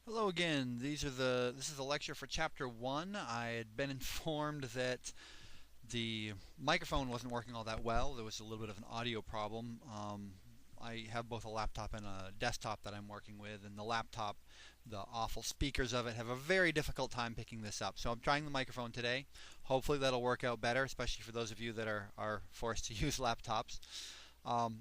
Hello again. This is a lecture for chapter 1. I had been informed that the microphone wasn't working all that well. There was a little bit of an audio problem. I have both a laptop and a desktop that I'm working with, and the laptop, the awful speakers of it have a very difficult time picking this up. So I'm trying the microphone today. Hopefully that'll work out better, especially for those of you that are forced to use laptops. Um,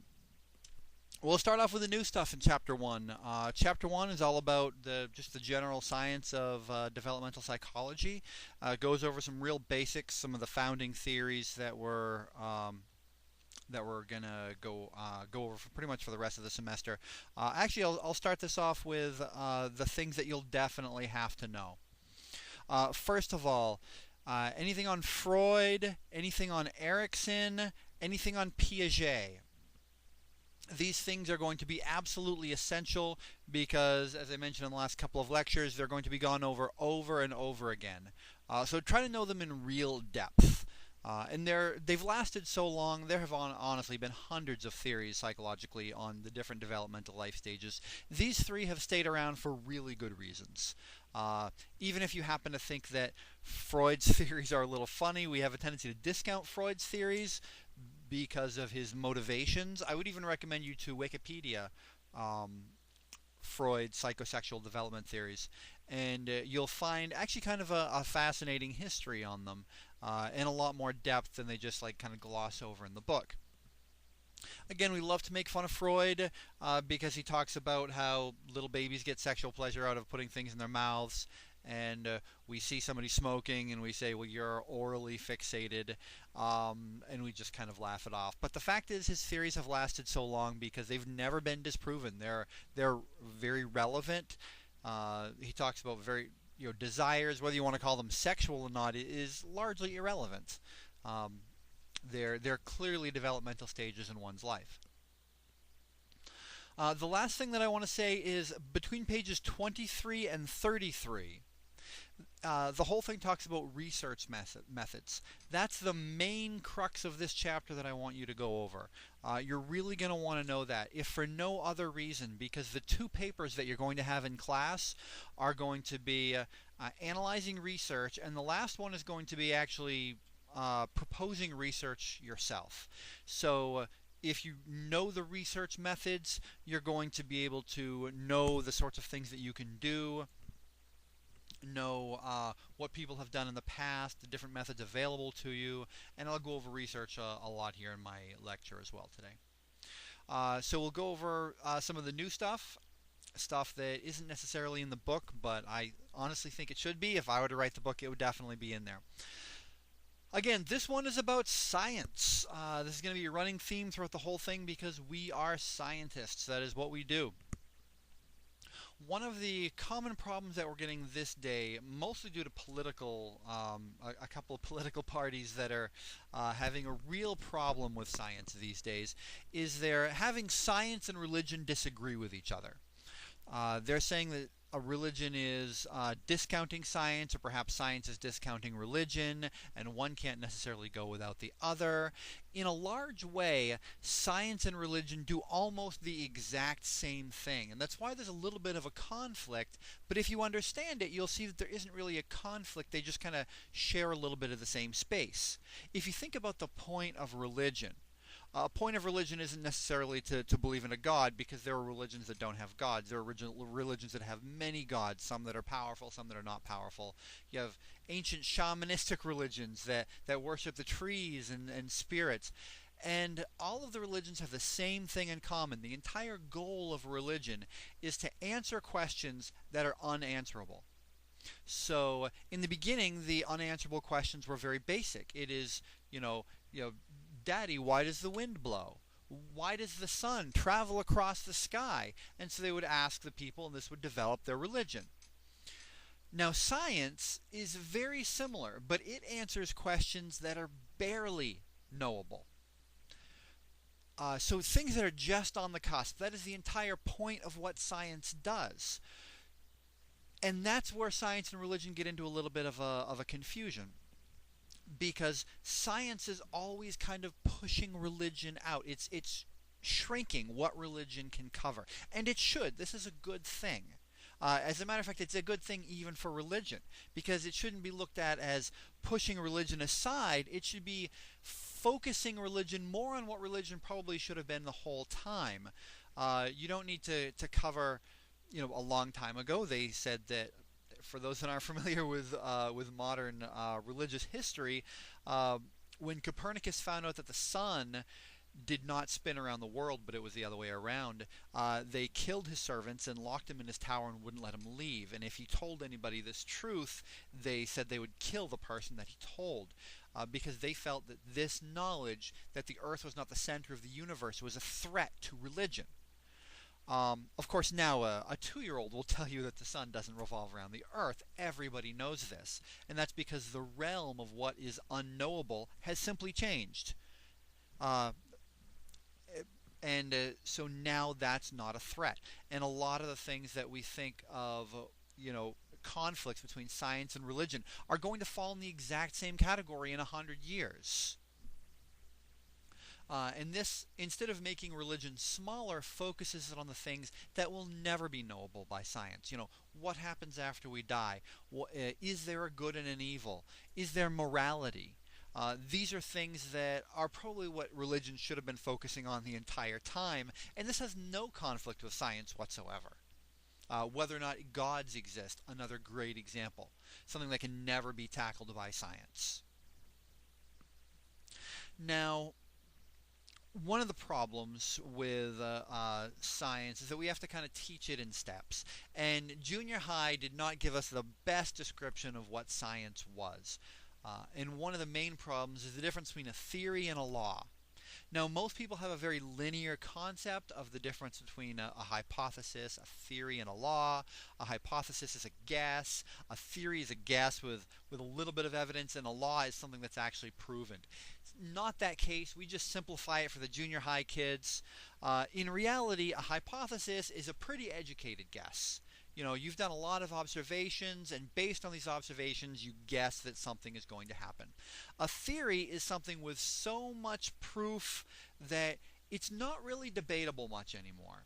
We'll start off with the new stuff in Chapter 1. Chapter 1 is all about just the general science of developmental psychology. Goes over some real basics, some of the founding theories that we're gonna go over for pretty much for the rest of the semester. Actually, I'll start this off with the things that you'll definitely have to know. First of all, anything on Freud, anything on Erikson, anything on Piaget. These things are going to be absolutely essential because, as I mentioned in the last couple of lectures, they're going to be gone over and over again. So try to know them in real depth. And they've lasted so long. There have honestly been hundreds of theories psychologically on the different developmental life stages. These three have stayed around for really good reasons. Even if you happen to think that Freud's theories are a little funny, we have a tendency to discount Freud's theories because of his motivations. I would even recommend you to Wikipedia Freud's psychosexual development theories, and you'll find actually kind of a fascinating history on them, and a lot more depth than they just like kind of gloss over in the book. Again, we love to make fun of Freud because he talks about how little babies get sexual pleasure out of putting things in their mouths. And we see somebody smoking and we say, well, you're orally fixated. And we just kind of laugh it off. But the fact is, his theories have lasted so long because they've never been disproven. They're very relevant. He talks about desires, whether you want to call them sexual or not, is largely irrelevant. Um, they're clearly developmental stages in one's life. The last thing that I want to say is between pages 23 and 33, the whole thing talks about research methods. That's the main crux of this chapter that I want you to go over. You're really going to want to know that, if for no other reason, because the two papers that you're going to have in class are going to be analyzing research, and the last one is going to be actually proposing research yourself. So if you know the research methods, you're going to be able to know the sorts of things that you can do, know what people have done in the past, the different methods available to you, and I'll go over research a lot here in my lecture as well today. So we'll go over some of the new stuff that isn't necessarily in the book, but I honestly think it should be. If I were to write the book, it would definitely be in there. Again, this one is about science. This is going to be a running theme throughout the whole thing because we are scientists. That is what we do. One of the common problems that we're getting this day, mostly due to a couple of political parties that are having a real problem with science these days, is they're having science and religion disagree with each other. They're saying that a religion is discounting science, or perhaps science is discounting religion, and one can't necessarily go without the other. In a large way, science and religion do almost the exact same thing, and that's why there's a little bit of a conflict, but if you understand it, you'll see that there isn't really a conflict. They just kind of share a little bit of the same space. If you think about the point of religion, a point of religion isn't necessarily to believe in a god, because there are religions that don't have gods. There are religions that have many gods, some that are powerful, some that are not powerful. You have ancient shamanistic religions that worship the trees and spirits. And all of the religions have the same thing in common. The entire goal of religion is to answer questions that are unanswerable. So in the beginning, the unanswerable questions were very basic. It is, Daddy, why does the wind blow? Why does the sun travel across the sky? And so they would ask the people, and this would develop their religion. Now, science is very similar, but it answers questions that are barely knowable. So things that are just on the cusp. That is the entire point of what science does. And that's where science and religion get into a little bit of a confusion, because science is always kind of pushing religion out. It's shrinking what religion can cover, and it should. This is a good thing. As a matter of fact, it's a good thing even for religion, because it shouldn't be looked at as pushing religion aside. It should be focusing religion more on what religion probably should have been the whole time. You don't need to cover, a long time ago they said that, for those that aren't familiar with modern religious history, when Copernicus found out that the sun did not spin around the world, but it was the other way around, they killed his servants and locked him in his tower and wouldn't let him leave. And if he told anybody this truth, they said they would kill the person that he told, because they felt that this knowledge, that the earth was not the center of the universe, was a threat to religion. Of course, now a 2-year-old will tell you that the sun doesn't revolve around the earth. Everybody knows this. And that's because the realm of what is unknowable has simply changed. So now that's not a threat. And a lot of the things that we think of, conflicts between science and religion are going to fall in the exact same category in 100 years. And this, instead of making religion smaller, focuses it on the things that will never be knowable by science. What happens after we die? Is there a good and an evil? Is there morality? These are things that are probably what religion should have been focusing on the entire time, and this has no conflict with science whatsoever. Whether or not gods exist, another great example. Something that can never be tackled by science. Now, one of the problems with science is that we have to kind of teach it in steps. And junior high did not give us the best description of what science was. And one of the main problems is the difference between a theory and a law. Now, most people have a very linear concept of the difference between a hypothesis, a theory, and a law. A hypothesis is a guess. A theory is a guess with a little bit of evidence, and a law is something that's actually proven. It's not that case. We just simplify it for the junior high kids. In reality, a hypothesis is a pretty educated guess. You've done a lot of observations, and based on these observations, you guess that something is going to happen. A theory is something with so much proof that it's not really debatable much anymore.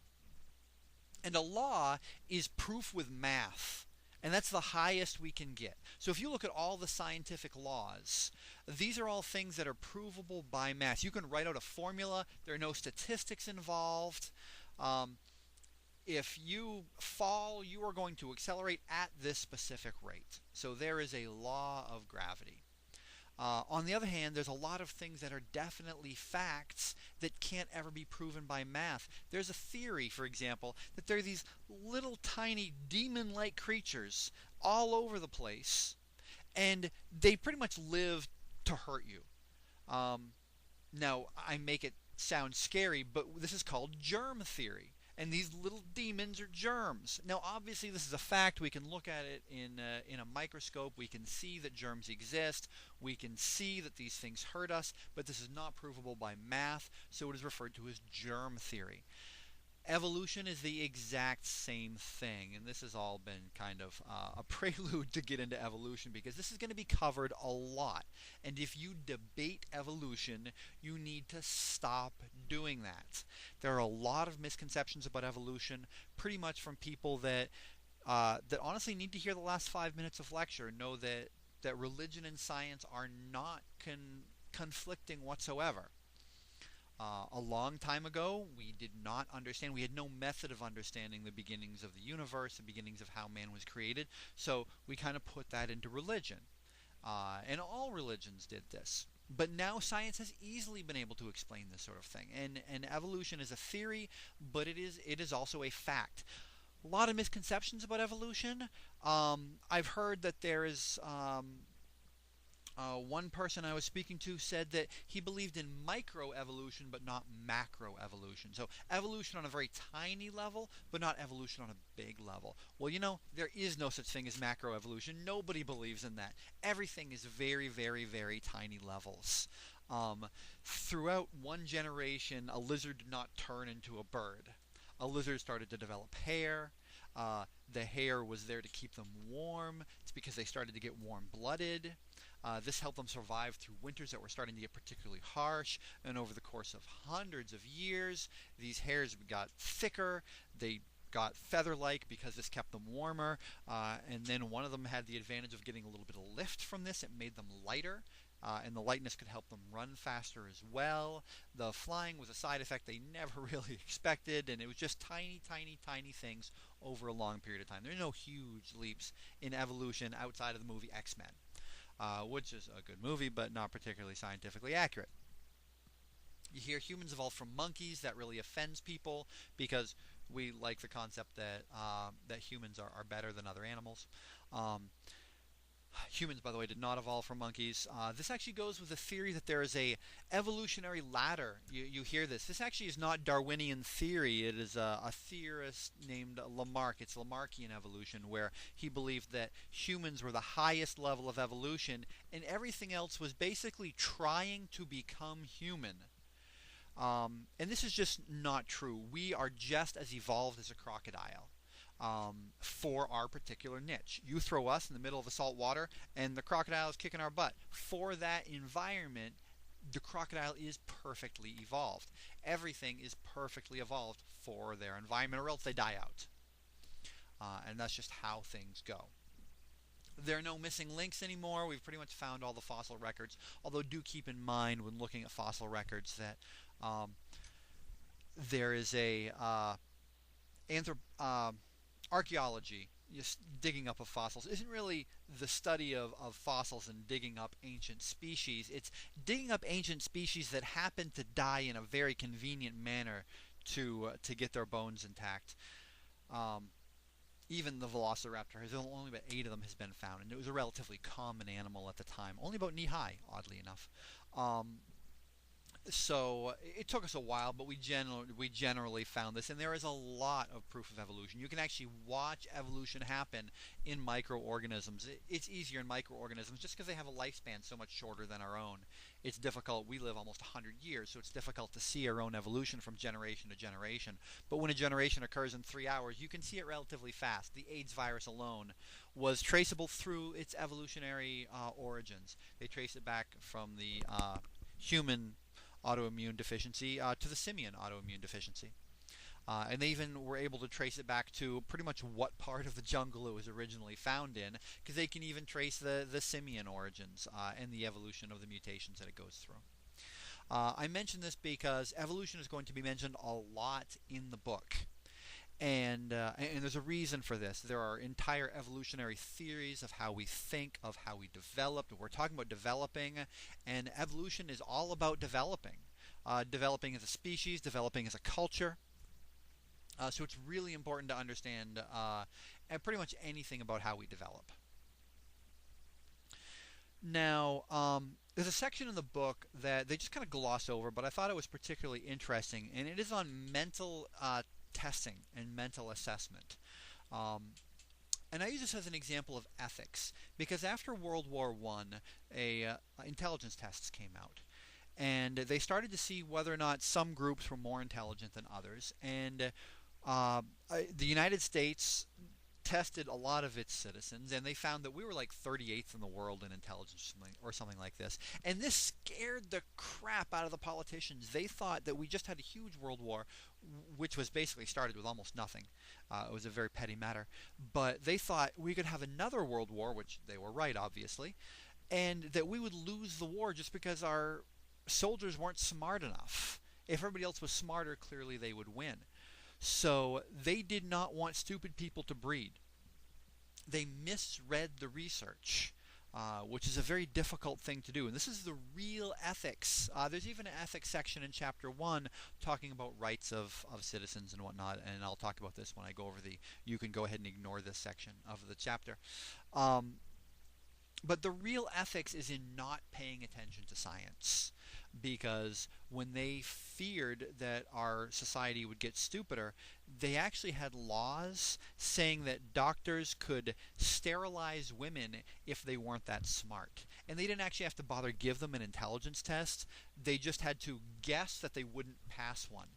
And a law is proof with math, and that's the highest we can get. So if you look at all the scientific laws, these are all things that are provable by math. You can write out a formula. There are no statistics involved. If you fall, you are going to accelerate at this specific rate. So there is a law of gravity. On the other hand, there's a lot of things that are definitely facts that can't ever be proven by math. There's a theory, for example, that there are these little tiny demon-like creatures all over the place, and they pretty much live to hurt you. Now, I make it sound scary, but this is called germ theory. And these little demons are germs. Now, obviously, this is a fact. We can look at it in a microscope. We can see that germs exist. We can see that these things hurt us, but this is not provable by math, so it is referred to as germ theory. Evolution is the exact same thing, and this has all been kind of a prelude to get into evolution, because this is going to be covered a lot. And if you debate evolution, you need to stop doing that. There are a lot of misconceptions about evolution, pretty much from people that honestly need to hear the last 5 minutes of lecture, know that religion and science are not conflicting whatsoever. A long time ago, we did not understand. We had no method of understanding the beginnings of the universe, the beginnings of how man was created. So we kind of put that into religion. And all religions did this. But now science has easily been able to explain this sort of thing. And evolution is a theory, but it is also a fact. A lot of misconceptions about evolution. I've heard that there is... one person I was speaking to said that he believed in microevolution but not macroevolution. So evolution on a very tiny level, but not evolution on a big level. Well, there is no such thing as macroevolution. Nobody believes in that. Everything is very, very, very tiny levels. Throughout one generation, a lizard did not turn into a bird. A lizard started to develop hair. The hair was there to keep them warm. It's because they started to get warm-blooded. This helped them survive through winters that were starting to get particularly harsh, and over the course of hundreds of years, these hairs got thicker, they got feather-like because this kept them warmer, and then one of them had the advantage of getting a little bit of lift from this. It made them lighter, and the lightness could help them run faster as well. The flying was a side effect they never really expected, and it was just tiny, tiny, tiny things over a long period of time. There are no huge leaps in evolution outside of the movie X-Men, which is a good movie, but not particularly scientifically accurate. You hear humans evolved from monkeys. That really offends people because we like the concept that that humans are better than other animals. Humans, by the way, did not evolve from monkeys. This actually goes with the theory that there is a evolutionary ladder. You hear this. This actually is not Darwinian theory. It is a theorist named Lamarck. It's Lamarckian evolution, where he believed that humans were the highest level of evolution, and everything else was basically trying to become human. And this is just not true. We are just as evolved as a crocodile. For our particular niche. You throw us in the middle of the salt water and the crocodile is kicking our butt. For that environment, the crocodile is perfectly evolved. Everything is perfectly evolved for their environment, or else they die out. And that's just how things go. There are no missing links anymore. We've pretty much found all the fossil records, although do keep in mind when looking at fossil records that there is a archaeology, just digging up of fossils, isn't really the study of fossils and digging up ancient species. It's digging up ancient species that happen to die in a very convenient manner to get their bones intact. Even the velociraptor, only about 8 of them has been found, and it was a relatively common animal at the time, only about knee-high, oddly enough. So it took us a while, but we generally found this, and there is a lot of proof of evolution. You can actually watch evolution happen in microorganisms. It's easier in microorganisms just because they have a lifespan so much shorter than our own. It's difficult. We live almost 100 years, so it's difficult to see our own evolution from generation to generation. But when a generation occurs in 3 hours, you can see it relatively fast. The AIDS virus alone was traceable through its evolutionary origins. They trace it back from the human autoimmune deficiency to the simian autoimmune deficiency. And they even were able to trace it back to pretty much what part of the jungle it was originally found in, because they can even trace the simian origins and the evolution of the mutations that it goes through. I mention this because evolution is going to be mentioned a lot in the book. And there's a reason for this. There are entire evolutionary theories of how we think, of how we develop. We're talking about developing, and evolution is all about developing. Developing as a species, developing as a culture. So it's really important to understand pretty much anything about how we develop. Now, there's a section in the book that they just kind of gloss over, but I thought it was particularly interesting, and it is on mental testing and mental assessment. And I use this as an example of ethics, because after World War I, intelligence tests came out. And they started to see whether or not some groups were more intelligent than others. And the United States tested a lot of its citizens, and they found that we were like 38th in the world in intelligence or something like this. And this scared the crap out of the politicians. They thought that we just had a huge world war, which was basically started with almost nothing. It was a very petty matter. But they thought we could have another world war, which they were right, obviously, and that we would lose the war just because our soldiers weren't smart enough. If everybody else was smarter, clearly they would win. So they did not want stupid people to breed. They misread the research, which is a very difficult thing to do. And this is the real ethics. There's even an ethics section in Chapter 1 talking about rights of citizens and whatnot. And I'll talk about this when I go over you can go ahead and ignore this section of the chapter. But the real ethics is in not paying attention to science. Because when they feared that our society would get stupider, they actually had laws saying that doctors could sterilize women if they weren't that smart. And they didn't actually have to bother give them an intelligence test. They just had to guess that they wouldn't pass one.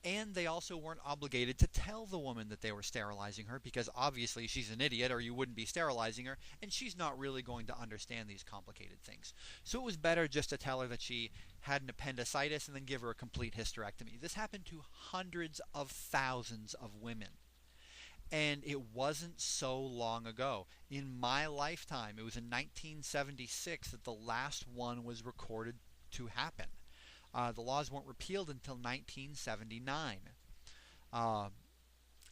And they also weren't obligated to tell the woman that they were sterilizing her, because obviously she's an idiot or you wouldn't be sterilizing her, and she's not really going to understand these complicated things. So it was better just to tell her that she had an appendicitis and then give her a complete hysterectomy. This happened to hundreds of thousands of women. And it wasn't so long ago. In my lifetime, it was in 1976 that the last one was recorded to happen. The laws weren't repealed until 1979. Uh,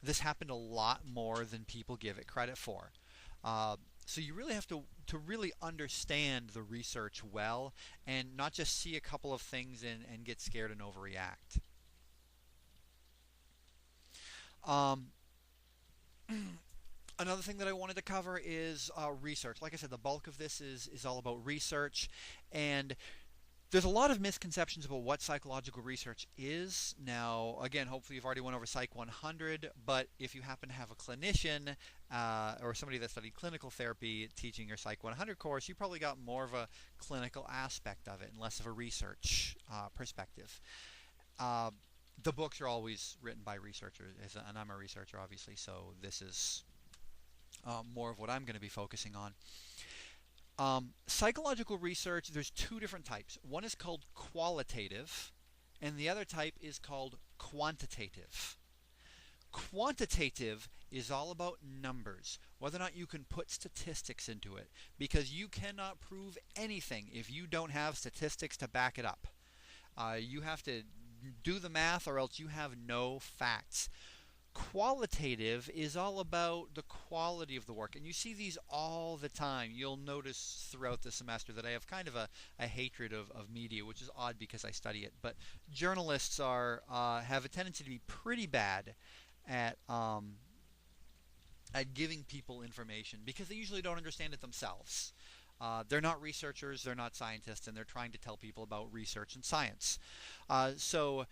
this happened a lot more than people give it credit for. So you really have to really understand the research well and not just see a couple of things and get scared and overreact. Um, Another thing that I wanted to cover is research. Like I said, the bulk of this is all about research, and there's a lot of misconceptions about what psychological research is. Now, again, hopefully you've already went over Psych 100, but if you happen to have a clinician or somebody that studied clinical therapy teaching your Psych 100 course, you probably got more of a clinical aspect of it and less of a research perspective. Uh, the books are always written by researchers, and I'm a researcher, obviously, so this is more of what I'm going to be focusing on. Psychological research, there's two different types. One is called qualitative, and the other type is called quantitative. Quantitative is all about numbers, whether or not you can put statistics into it, because you cannot prove anything if you don't have statistics to back it up. You have to do the math or else you have no facts. Qualitative is all about the quality of the work, and you see these all the time. You'll notice throughout the semester that I have kind of a hatred of media, which is odd because I study it, but journalists have a tendency to be pretty bad at giving people information because they usually don't understand it themselves. They're not researchers, they're not scientists, and they're trying to tell people about research and science. So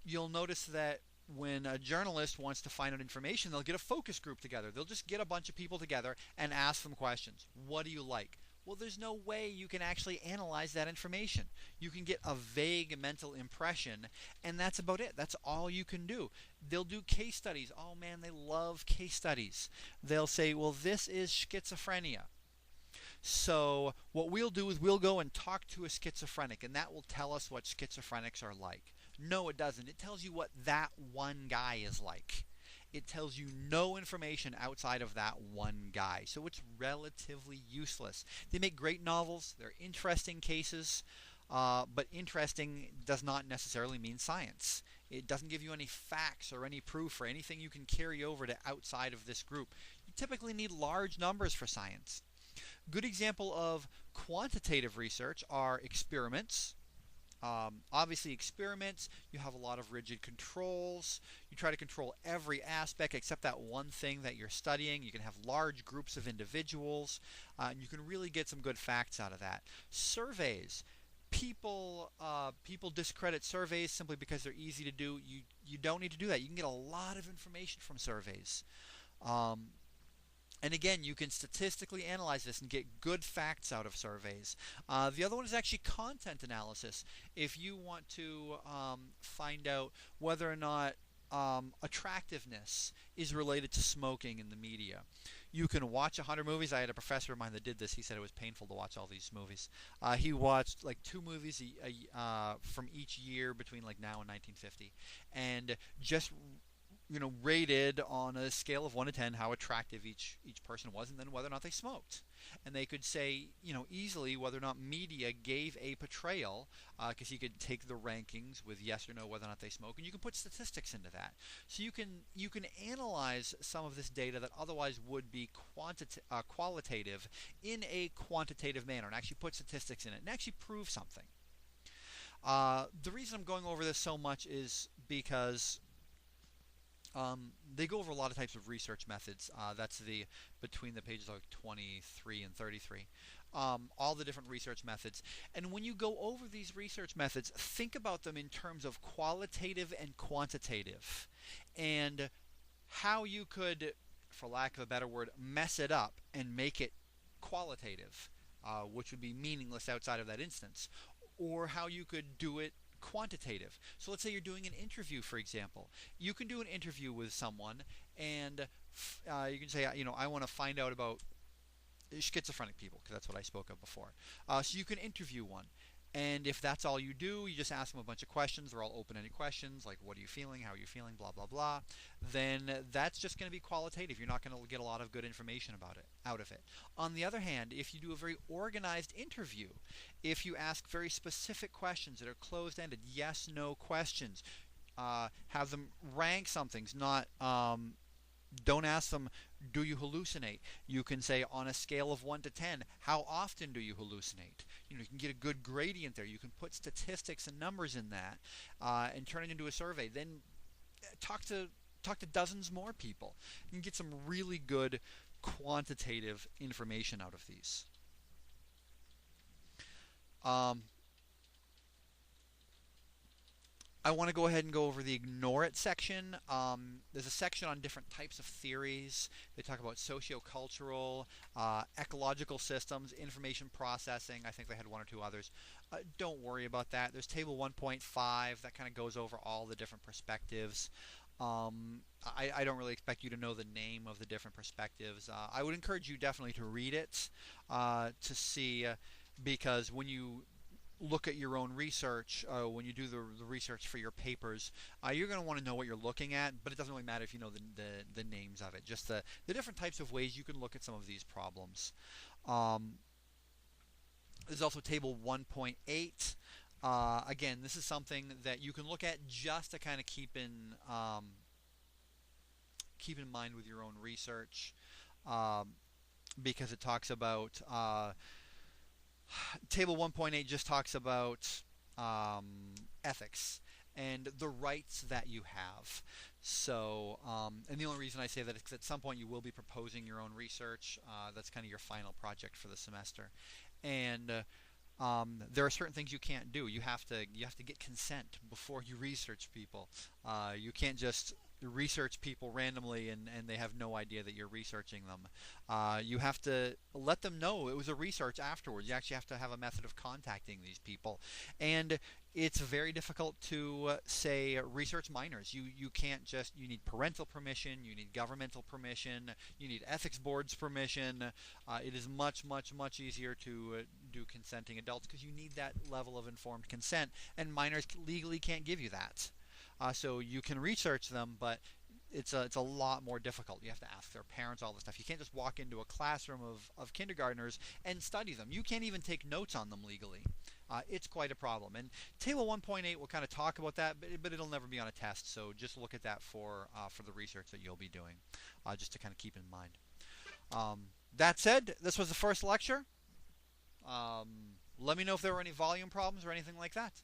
you'll notice that when a journalist wants to find out information, they'll get a focus group together. They'll just get a bunch of people together and ask them questions. What do you like? Well, there's no way you can actually analyze that information. You can get a vague mental impression, and that's about it. That's all you can do. They'll do case studies. Oh man, they love case studies. They'll say, well, this is schizophrenia. So what we'll do is we'll go and talk to a schizophrenic, and that will tell us what schizophrenics are like. No, it doesn't. It tells you what that one guy is like. It tells you no information outside of that one guy. So it's relatively useless. They make great novels. They're interesting cases. But interesting does not necessarily mean science. It doesn't give you any facts or any proof or anything you can carry over to outside of this group. You typically need large numbers for science. Good example of quantitative research are experiments. Obviously, experiments, you have a lot of rigid controls. You try to control every aspect except that one thing that you're studying. You can have large groups of individuals, and you can really get some good facts out of that. Surveys. People discredit surveys simply because they're easy to do. You don't need to do that. You can get a lot of information from surveys. And again, you can statistically analyze this and get good facts out of surveys. The other one is actually content analysis. If you want to find out whether or not attractiveness is related to smoking in the media, you can watch 100 movies. I had a professor of mine that did this. He said it was painful to watch all these movies. He watched like 2 movies from each year between like now and 1950, and just rated on a scale of 1 to 10 how attractive each person was, and then whether or not they smoked. And they could say, easily whether or not media gave a portrayal, because you could take the rankings with yes or no whether or not they smoke, and you can put statistics into that. So you can analyze some of this data that otherwise would be qualitative in a quantitative manner, and actually put statistics in it, and actually prove something. The reason I'm going over this so much is because they go over a lot of types of research methods. That's between the pages like 23 and 33. All the different research methods. And when you go over these research methods, think about them in terms of qualitative and quantitative, and how you could, for lack of a better word, mess it up and make it qualitative, which would be meaningless outside of that instance, or how you could do it quantitative. So let's say you're doing an interview, for example. You can do an interview with someone, and you can say, I want to find out about schizophrenic people, because that's what I spoke of before. So you can interview one. And if that's all you do, you just ask them a bunch of questions. They're all open-ended questions, like what are you feeling, how are you feeling, blah, blah, blah. Then that's just going to be qualitative. You're not going to get a lot of good information about it, out of it. On the other hand, if you do a very organized interview, if you ask very specific questions that are closed-ended, yes, no questions, have them rank some things, not don't ask them, do you hallucinate? You can say, on a scale of 1 to 10, how often do you hallucinate? You can get a good gradient there. You can put statistics and numbers in that and turn it into a survey. Then talk to dozens more people. You can get some really good quantitative information out of these. I want to go ahead and go over the ignore it section. There's a section on different types of theories. They talk about sociocultural, ecological systems, information processing. I think they had one or two others. Don't worry about that. There's table 1.5 that kind of goes over all the different perspectives. I don't really expect you to know the name of the different perspectives. I would encourage you definitely to read it to see, because when you look at your own research, when you do the research for your papers, you're going to want to know what you're looking at, but it doesn't really matter if you know the names of it, just the different types of ways you can look at some of these problems. There's also table 1.8. Again, this is something that you can look at just to kind of keep in mind with your own research, because it talks about table 1.8 just talks about ethics and the rights that you have. So, and the only reason I say that is because at some point you will be proposing your own research. That's kind of your final project for the semester, and there are certain things you can't do. You have to get consent before you research people. You can't just research people randomly and they have no idea that you're researching them. You have to let them know it was a research afterwards. You actually have to have a method of contacting these people. And it's very difficult to say research minors. You can't just, you need parental permission, you need governmental permission, you need ethics board's permission. It is much, much, much easier to do consenting adults because you need that level of informed consent, and minors legally can't give you that. So you can research them, but it's a lot more difficult. You have to ask their parents, all this stuff. You can't just walk into a classroom of kindergartners and study them. You can't even take notes on them legally. It's quite a problem. And table 1.8 will kind of talk about that, but it'll never be on a test. So just look at that for the research that you'll be doing, just to kind of keep in mind. That said, this was the first lecture. Let me know if there were any volume problems or anything like that.